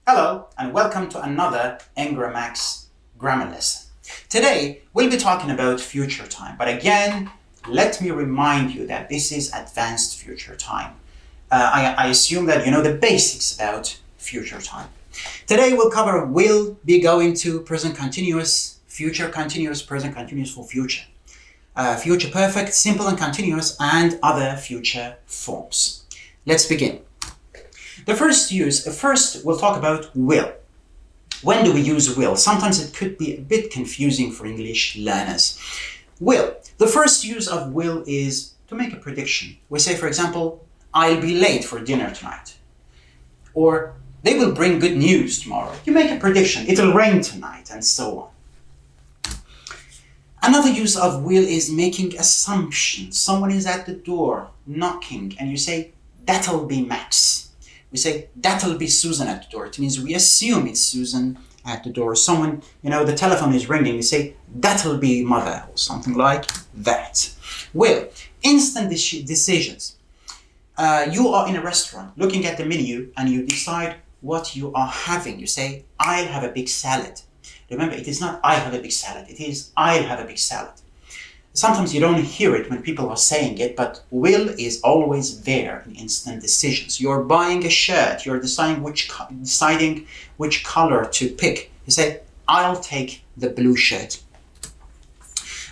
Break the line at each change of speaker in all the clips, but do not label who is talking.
Hello and welcome to another engramax grammar lesson. Today we'll be talking about future time, but again, let me remind you that this is advanced future time. I assume that you know the basics about future time. Today we'll cover will, be going to, present continuous, future continuous, present continuous for future, future perfect, simple and continuous, and other future forms. Let's begin. The first we'll talk about will. When do we use will? Sometimes it could be a bit confusing for English learners. Will. The first use of will is to make a prediction. We say, for example, I'll be late for dinner tonight. Or they will bring good news tomorrow. You make a prediction. It'll rain tonight, and so on. Another use of will is making assumptions. Someone is at the door knocking, and you say, that'll be Max. We say, that'll be Susan at the door. It means we assume it's Susan at the door. Someone, the telephone is ringing. We say, that'll be Mother, or something like that. Will. Instant decisions. You are in a restaurant looking at the menu and you decide what you are having. You say, I'll have a big salad. Remember, it is not I have a big salad. It is I'll have a big salad. Sometimes you don't hear it when people are saying it, but will is always there in instant decisions. You're buying a shirt, you're deciding which color to pick. You say, I'll take the blue shirt.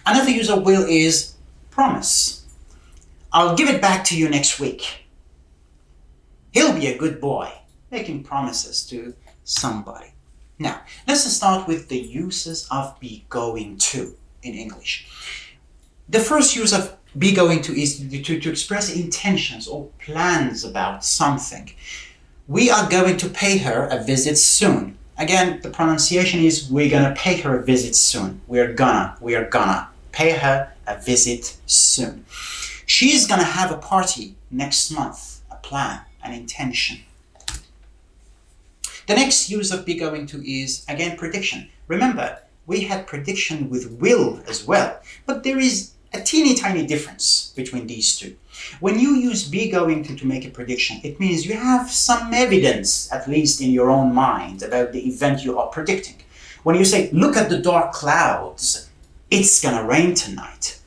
Another use of will is promise. I'll give it back to you next week. He'll be a good boy, making promises to somebody. Now, let's start with the uses of be going to in English. The first use of be going to is to express intentions or plans about something. We are going to pay her a visit soon. Again, the pronunciation is we're gonna pay her a visit soon. We're gonna pay her a visit soon. She's gonna have a party next month, a plan, an intention. The next use of be going to is, again, prediction. Remember, we had prediction with will as well, but there is a teeny tiny difference between these two. When you use be going to make a prediction, it means you have some evidence, at least in your own mind, about the event you are predicting. When you say, look at the dark clouds, it's gonna rain tonight.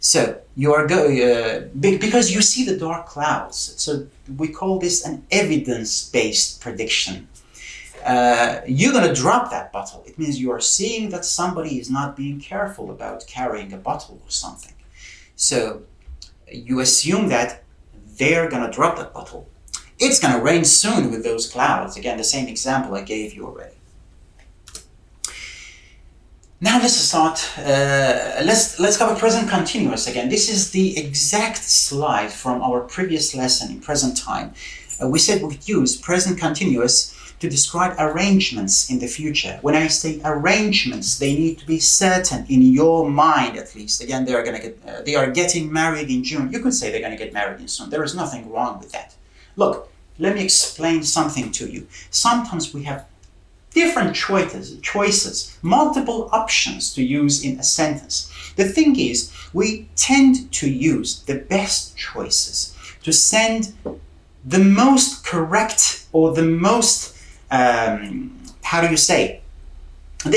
So you are because you see the dark clouds. So we call this an evidence-based prediction. You're going to drop that bottle. It means you are seeing that somebody is not being careful about carrying a bottle or something. So you assume that they're going to drop that bottle. It's going to rain soon with those clouds. Again, the same example I gave you already. Now let's start. Let's cover present continuous again. This is the exact slide from our previous lesson in present time. We said we could use present continuous to describe arrangements in the future. When I say arrangements, they need to be certain in your mind, at least. Again, they are getting married in June. You could say they're going to get married in soon. There is nothing wrong with that. Look, let me explain something to you. Sometimes we have different choices, multiple options to use in a sentence. The thing is, we tend to use the best choices to send the most correct or the most the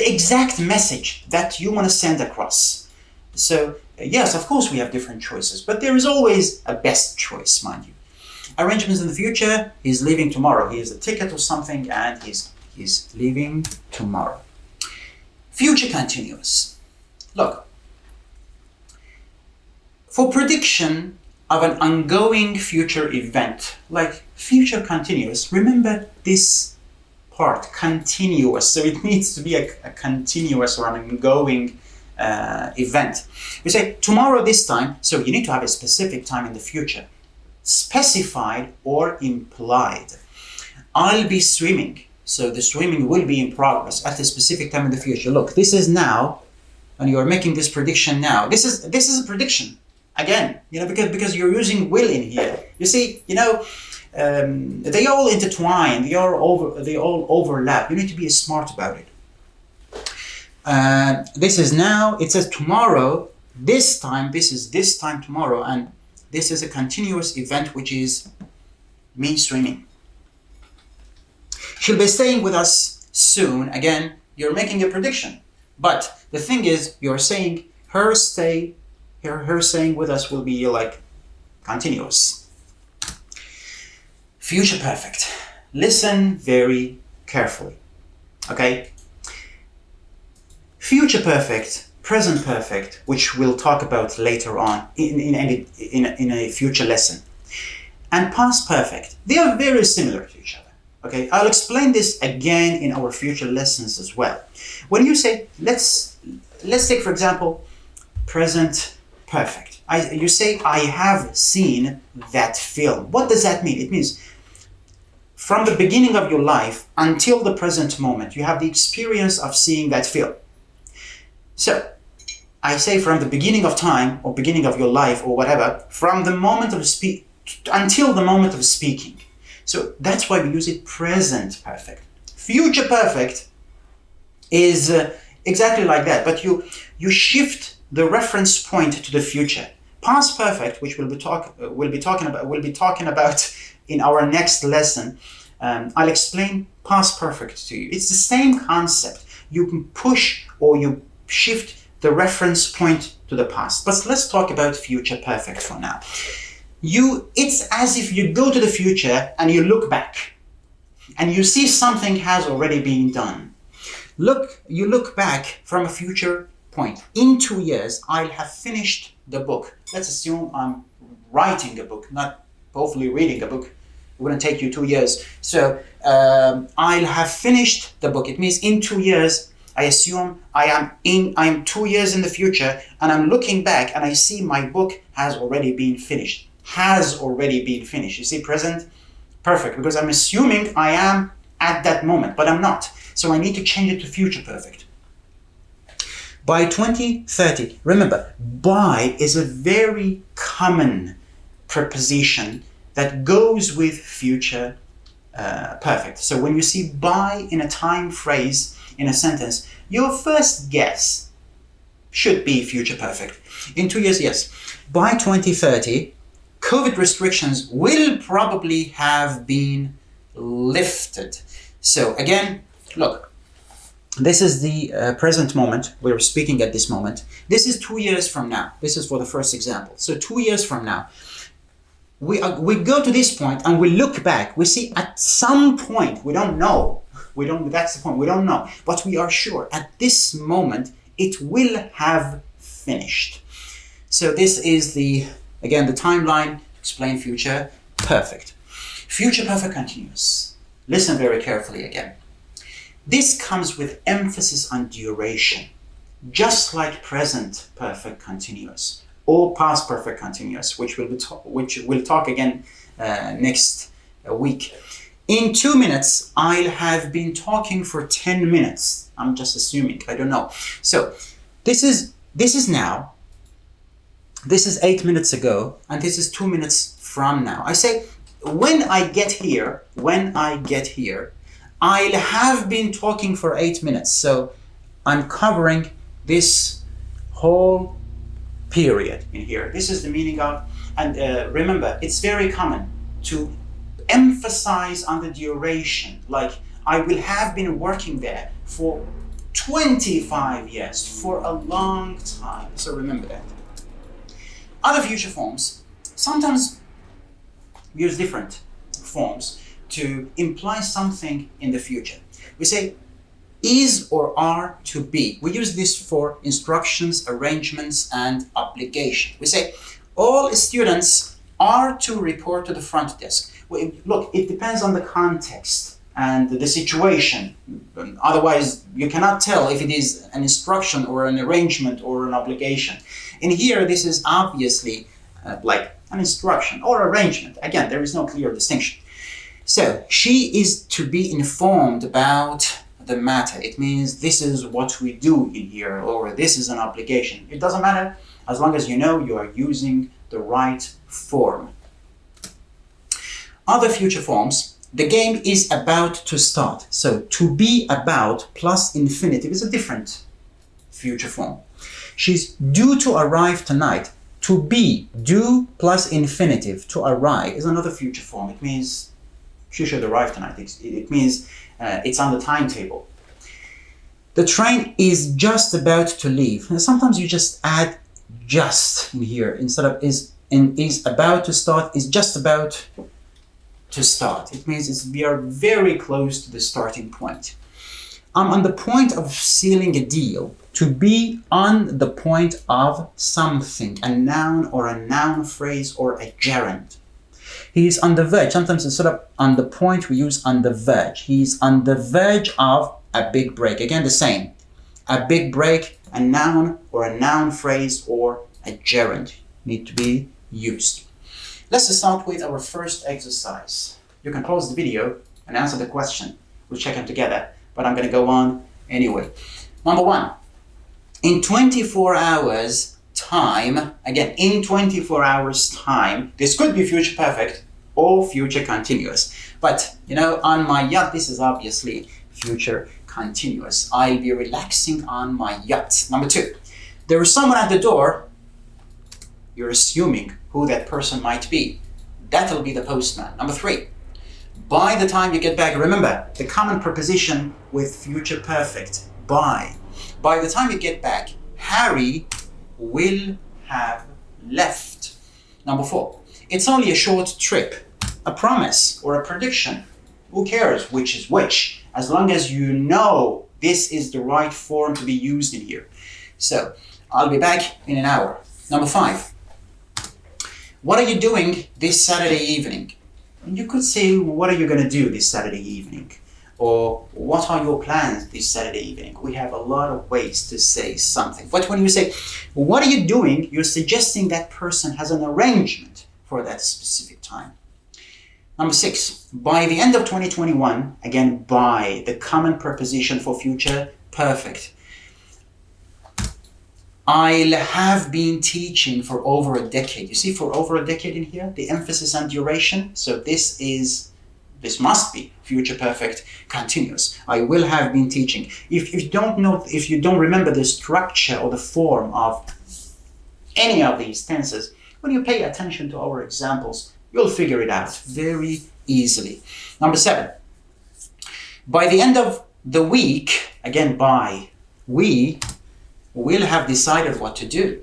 exact message that you want to send across. So yes, of course we have different choices, but there is always a best choice, mind you. Arrangements in the future, he's leaving tomorrow. He has a ticket or something and he's leaving tomorrow. Future continuous. Look, for prediction of an ongoing future event, like future continuous, remember this part, continuous. So it needs to be a continuous or an ongoing event. We say tomorrow this time, so you need to have a specific time in the future. Specified or implied. I'll be swimming. So the swimming will be in progress at a specific time in the future. Look, this is now, and you are making this prediction now. This is a prediction. Again, because you're using will in here. You see, they all intertwine. They all overlap. You need to be smart about it. This is now. It says tomorrow. This time. This is this time tomorrow, and this is a continuous event, which is me swimming. She'll be staying with us soon. Again, you're making a prediction. But the thing is, you're saying her staying with us will be like continuous. Future perfect. Listen very carefully. Okay? Future perfect, present perfect, which we'll talk about later on in a future lesson, and past perfect, they are very similar to each other. Okay? I'll explain this again in our future lessons as well. When you say, let's take for example, present perfect. You say, I have seen that film. What does that mean? It means from the beginning of your life until the present moment, you have the experience of seeing that film. So, I say from the beginning of time, or beginning of your life, or whatever, from the moment of until the moment of speaking. So, that's why we use it present perfect. Future perfect is exactly like that, but you shift the reference point to the future. Past perfect, which we'll be talking about in our next lesson. I'll explain past perfect to you. It's the same concept. You can push or you shift the reference point to the past. But let's talk about future perfect for now. It's as if you go to the future and you look back and you see something has already been done. You look back from a future point. In 2 years, I'll have finished the book. Let's assume I'm writing a book, not hopefully reading a book. It wouldn't take you 2 years. So I'll have finished the book. It means in 2 years, I assume I am 2 years in the future, and I'm looking back and I see my book has already been finished. Has already been finished. You see, present perfect, because I'm assuming I am at that moment, but I'm not. So I need to change it to future perfect. By 2030, remember, by is a very common preposition that goes with future perfect. So when you see by in a time phrase, in a sentence, your first guess should be future perfect. In 2 years, yes. By 2030, COVID restrictions will probably have been lifted. So again, look, this is the present moment. We're speaking at this moment. This is 2 years from now. This is for the first example. So 2 years from now, we go to this point and we look back. We see at some point, we don't know. That's the point. We don't know. But we are sure at this moment, it will have finished. So this is again, the timeline, explain future perfect. Future perfect continuous. Listen very carefully again. This comes with emphasis on duration, just like present perfect continuous or past perfect continuous, which we'll talk again next week. In 2 minutes, I'll have been talking for 10 minutes. I'm just assuming, I don't know. So this is now, this is 8 minutes ago, and this is 2 minutes from now. I say, when I get here, I'll have been talking for 8 minutes. So I'm covering this whole period in here. This is the meaning of, and remember, it's very common to emphasize on the duration. Like, I will have been working there for 25 years, for a long time. So remember that. Other future forms, sometimes we use different forms to imply something in the future. We say is or are to be. We use this for instructions, arrangements, and obligation. We say all students are to report to the front desk. Look, it depends on the context and the situation. Otherwise, you cannot tell if it is an instruction or an arrangement or an obligation. In here, this is obviously like an instruction or arrangement. Again, there is no clear distinction. So, she is to be informed about the matter. It means this is what we do in here, or this is an obligation. It doesn't matter as long as you know you are using the right form. Other future forms, the game is about to start. So, to be about plus infinitive is a different future form. She's due to arrive tonight. To be, due plus infinitive, to arrive, is another future form. It means She should arrive tonight. It means it's on the timetable. The train is just about to leave. And sometimes you just add just in here instead of is about to start, is just about to start. It means we are very close to the starting point. I'm on the point of sealing a deal. To be on the point of something, a noun or a noun phrase or a gerund. He is on the verge. Sometimes instead of on the point, we use on the verge. He's on the verge of a big break. Again, the same. A big break, a noun or a noun phrase or a gerund need to be used. Let's start with our first exercise. You can pause the video and answer the question. We'll check them together, but I'm going to go on anyway. Number 1. In 24 hours time, again, in 24 hours time, this could be future perfect or future continuous. But, on my yacht, this is obviously future continuous. I'll be relaxing on my yacht. Number 2, there is someone at the door. You're assuming who that person might be. That'll be the postman. Number 3, by the time you get back, remember the common preposition with future perfect, by. By the time you get back, Harry will have left. Number 4, it's only a short trip, a promise or a prediction. Who cares which is which, as long as you know this is the right form to be used in here. So, I'll be back in an hour. Number 5, what are you doing this Saturday evening? You could say, what are you going to do this Saturday evening? Or what are your plans this Saturday evening? We have a lot of ways to say something. But when you say, what are you doing? You're suggesting that person has an arrangement for that specific time. Number 6, by the end of 2021, again, by, the common preposition for future perfect. I'll have been teaching for over a decade. You see, for over a decade in here, the emphasis on duration. So this must be future perfect continuous. I will have been teaching. If you don't remember the structure or the form of any of these tenses, when you pay attention to our examples, you'll figure it out very easily. Number 7, by the end of the week, again by, we will have decided what to do.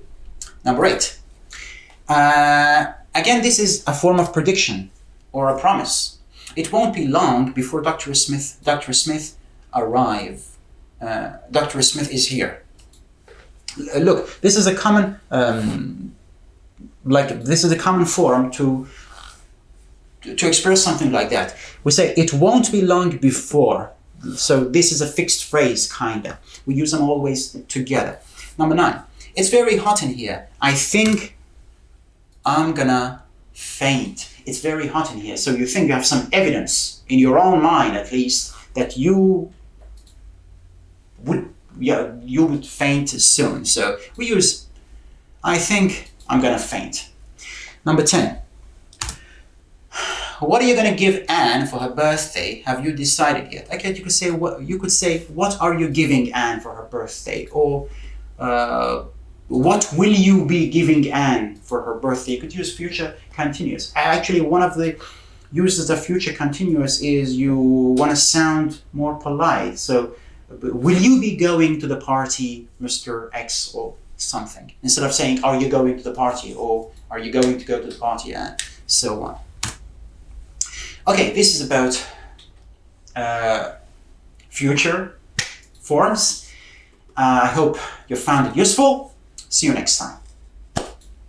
Number 8, again, this is a form of prediction or a promise. It won't be long before Dr. Smith arrive. Dr. Smith is here. Look, this is a common, this is a common form to express something like that. We say, it won't be long before. So this is a fixed phrase, kinda. We use them always together. Number 9, it's very hot in here. I think I'm gonna faint. It's very hot in here. So you think you have some evidence in your own mind, at least, that you would faint soon. So we use, I think I'm gonna faint. Number 10, what are you gonna give Anne for her birthday? Have you decided yet? Okay, you could say, what are you giving Anne for her birthday? Or what will you be giving Anne for her birthday? You could use future continuous. Actually, one of the uses of future continuous is you want to sound more polite. So, will you be going to the party, Mr. X, or something? Instead of saying, are you going to the party? Or are you going to go to the party? And so on. Okay, this is about future forms. I hope you found it useful. See you next time.